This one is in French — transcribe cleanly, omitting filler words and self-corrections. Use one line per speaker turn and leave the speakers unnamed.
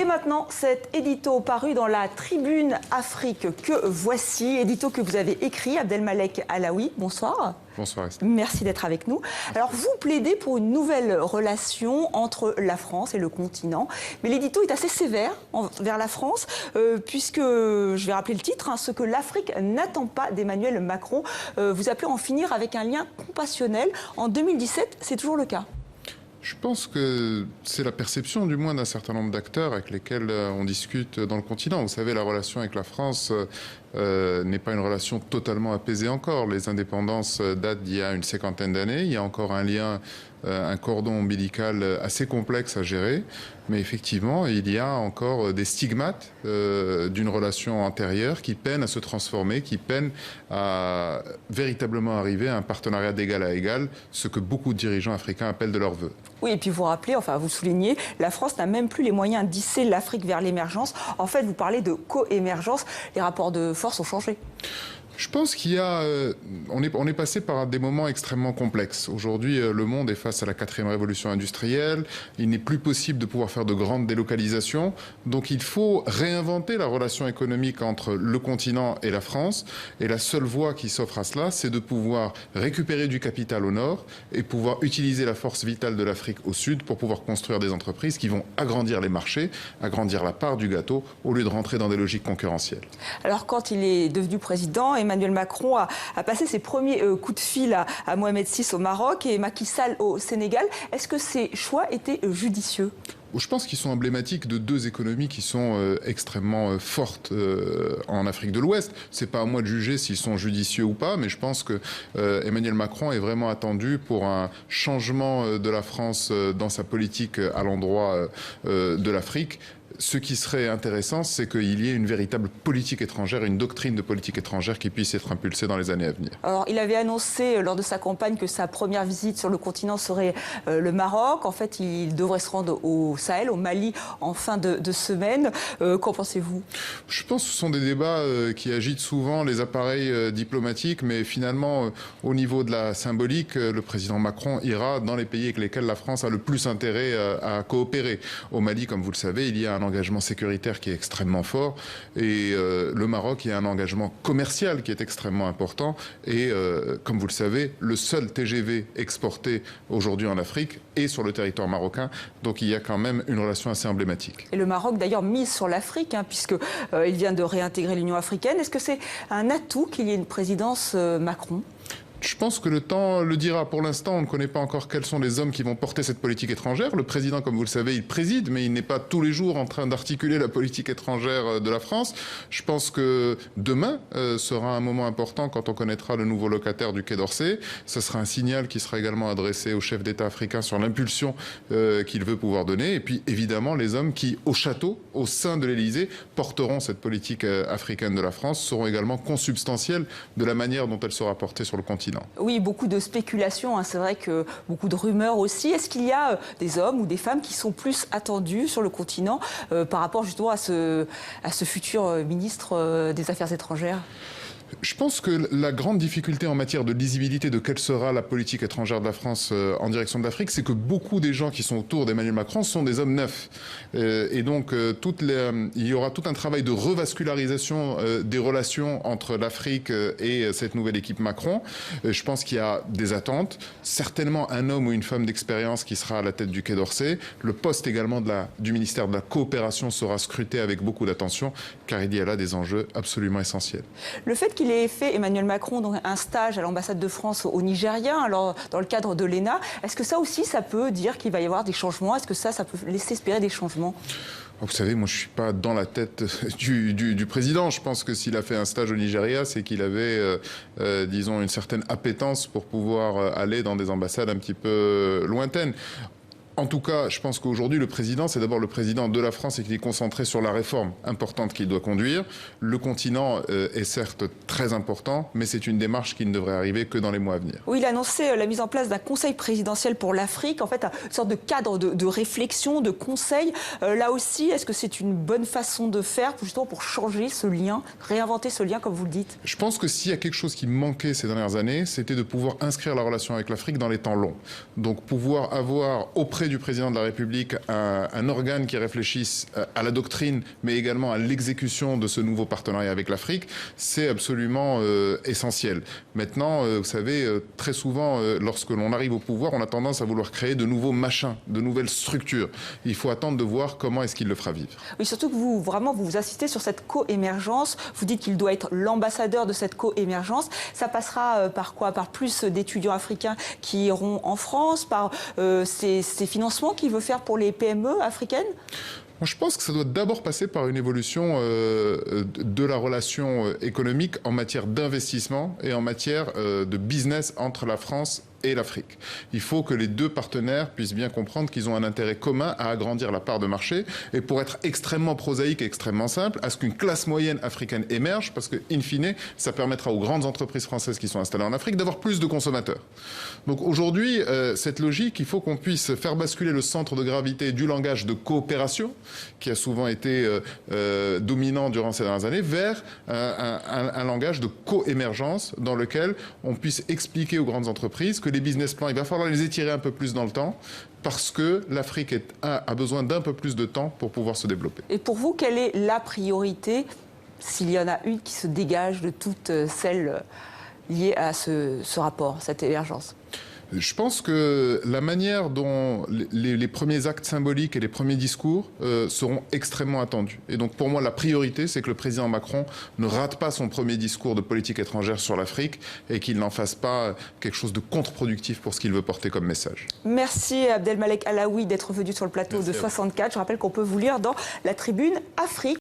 maintenant, cet édito paru dans la Tribune Afrique que voici, édito que vous avez écrit, Abdelmalek Alaoui. Bonsoir.
Bonsoir.
Merci d'être avec nous. Alors, vous plaidez pour une nouvelle relation entre la France et le continent, mais l'édito est assez sévère vers la France, puisque, je vais rappeler le titre, ce que l'Afrique n'attend pas d'Emmanuel Macron. Vous appelez en finir avec un lien compassionnel. En 2017, c'est toujours le cas.
Je pense que c'est la perception, du moins, d'un certain nombre d'acteurs avec lesquels on discute dans le continent. Vous savez, la relation avec la France n'est pas une relation totalement apaisée encore. Les indépendances datent d'il y a une cinquantaine d'années. Il y a encore un lien, un cordon ombilical assez complexe à gérer. Mais effectivement, il y a encore des stigmates d'une relation antérieure qui peinent à se transformer, qui peinent à véritablement arriver à un partenariat d'égal à égal, ce que beaucoup de dirigeants africains appellent de leur vœu.
Oui, et puis vous rappelez, enfin vous soulignez, la France n'a même plus les moyens d'hisser l'Afrique vers l'émergence. En fait, vous parlez de co-émergence. Les rapports de force ont changé.
Je pense qu'il y a, on est passé par des moments extrêmement complexes. Aujourd'hui, le monde est face à la 4e révolution industrielle. Il n'est plus possible de pouvoir faire de grandes délocalisations. Donc il faut réinventer la relation économique entre le continent et la France. Et la seule voie qui s'offre à cela, c'est de pouvoir récupérer du capital au nord et pouvoir utiliser la force vitale de l'Afrique au sud pour pouvoir construire des entreprises qui vont agrandir les marchés, agrandir la part du gâteau, au lieu de rentrer dans des logiques concurrentielles.
Alors quand il est devenu président, Emmanuel Macron a passé ses premiers coups de fil à Mohamed VI au Maroc et Macky Sall au Sénégal. Est-ce que ces choix étaient judicieux ?
Je pense qu'ils sont emblématiques de deux économies qui sont extrêmement fortes en Afrique de l'Ouest. C'est pas à moi de juger s'ils sont judicieux ou pas, mais je pense que Emmanuel Macron est vraiment attendu pour un changement de la France dans sa politique à l'endroit de l'Afrique. Ce qui serait intéressant, c'est qu'il y ait une véritable politique étrangère, une doctrine de politique étrangère qui puisse être impulsée dans les années à venir.
Alors, il avait annoncé lors de sa campagne que sa première visite sur le continent serait le Maroc. En fait, il devrait se rendre au Sahel, au Mali, en fin de semaine. Qu'en pensez-vous ?
Je pense que ce sont des débats qui agitent souvent les appareils diplomatiques, mais finalement, au niveau de la symbolique, le président Macron ira dans les pays avec lesquels la France a le plus intérêt à coopérer. Au Mali, comme vous le savez, il y a un engagement sécuritaire qui est extrêmement fort et le Maroc, il y a un engagement commercial qui est extrêmement important et comme vous le savez, le seul TGV exporté aujourd'hui en Afrique est sur le territoire marocain, donc il y a quand même une relation assez emblématique. Et
le Maroc d'ailleurs mise sur l'Afrique puisqu'il vient de réintégrer l'Union africaine. Est-ce que c'est un atout qu'il y ait une présidence Macron ?
Je pense que le temps le dira. Pour l'instant, on ne connaît pas encore quels sont les hommes qui vont porter cette politique étrangère. Le président, comme vous le savez, il préside, mais il n'est pas tous les jours en train d'articuler la politique étrangère de la France. Je pense que demain sera un moment important quand on connaîtra le nouveau locataire du Quai d'Orsay. Ce sera un signal qui sera également adressé au chef d'État africain sur l'impulsion qu'il veut pouvoir donner. Et puis, évidemment, les hommes qui, au château, au sein de l'Élysée, porteront cette politique africaine de la France, seront également consubstantiels de la manière dont elle sera portée sur le continent.
Oui, beaucoup de spéculations, c'est vrai que beaucoup de rumeurs aussi. Est-ce qu'il y a des hommes ou des femmes qui sont plus attendus sur le continent par rapport justement à ce futur ministre des Affaires étrangères ?
Je pense que la grande difficulté en matière de lisibilité de quelle sera la politique étrangère de la France en direction de l'Afrique, c'est que beaucoup des gens qui sont autour d'Emmanuel Macron sont des hommes neufs. Et donc, il y aura tout un travail de revascularisation des relations entre l'Afrique et cette nouvelle équipe Macron. Je pense qu'il y a des attentes. Certainement un homme ou une femme d'expérience qui sera à la tête du Quai d'Orsay. Le poste également du ministère de la Coopération sera scruté avec beaucoup d'attention, car il y a là des enjeux absolument essentiels.
Le fait qu'il ait fait, Emmanuel Macron, donc un stage à l'ambassade de France au Nigeria, alors dans le cadre de l'ENA, est-ce que ça aussi, ça peut dire qu'il va y avoir des changements ? Est-ce que ça peut laisser espérer des changements ?
Vous savez, moi je ne suis pas dans la tête du président. Je pense que s'il a fait un stage au Nigeria, c'est qu'il avait, disons, une certaine appétence pour pouvoir aller dans des ambassades un petit peu lointaines. En tout cas, je pense qu'aujourd'hui, le président, c'est d'abord le président de la France et qu'il est concentré sur la réforme importante qu'il doit conduire. Le continent est certes très important, mais c'est une démarche qui ne devrait arriver que dans les mois à venir.
Oui, il a annoncé la mise en place d'un conseil présidentiel pour l'Afrique, en fait, une sorte de cadre de réflexion, de conseil. Là aussi, est-ce que c'est une bonne façon de faire, justement, pour changer ce lien, réinventer ce lien, comme vous le dites ?
Je pense que s'il y a quelque chose qui manquait ces dernières années, c'était de pouvoir inscrire la relation avec l'Afrique dans les temps longs. Donc pouvoir avoir auprès auprès du président de la République un organe qui réfléchisse à la doctrine, mais également à l'exécution de ce nouveau partenariat avec l'Afrique, c'est absolument essentiel. Maintenant, vous savez, très souvent, lorsque l'on arrive au pouvoir, on a tendance à vouloir créer de nouveaux machins, de nouvelles structures. Il faut attendre de voir comment est-ce qu'il le fera vivre.
Oui, surtout que vous vous insistez sur cette co-émergence. Vous dites qu'il doit être l'ambassadeur de cette co-émergence. Ça passera par quoi? Par plus d'étudiants africains qui iront en France, par ces financements qu'il veut faire pour les PME africaines?
Moi, je pense que ça doit d'abord passer par une évolution de la relation économique en matière d'investissement et en matière de business entre la France et l'Afrique. Il faut que les deux partenaires puissent bien comprendre qu'ils ont un intérêt commun à agrandir la part de marché et pour être extrêmement prosaïque et extrêmement simple, à ce qu'une classe moyenne africaine émerge parce que, in fine, ça permettra aux grandes entreprises françaises qui sont installées en Afrique d'avoir plus de consommateurs. Donc aujourd'hui, cette logique, il faut qu'on puisse faire basculer le centre de gravité du langage de coopération, qui a souvent été dominant durant ces dernières années, vers un langage de co-émergence dans lequel on puisse expliquer aux grandes entreprises que les business plans, il va falloir les étirer un peu plus dans le temps parce que l'Afrique a besoin d'un peu plus de temps pour pouvoir se développer.
Et pour vous, quelle est la priorité, s'il y en a une qui se dégage de toutes celles liées à ce rapport, cette émergence?
Je pense que la manière dont les premiers actes symboliques et les premiers discours seront extrêmement attendus. Et donc pour moi, la priorité, c'est que le président Macron ne rate pas son premier discours de politique étrangère sur l'Afrique et qu'il n'en fasse pas quelque chose de contre-productif pour ce qu'il veut porter comme message.
Merci Abdelmalek Alaoui d'être venu sur le plateau de 64. Je rappelle qu'on peut vous lire dans la tribune Afrique.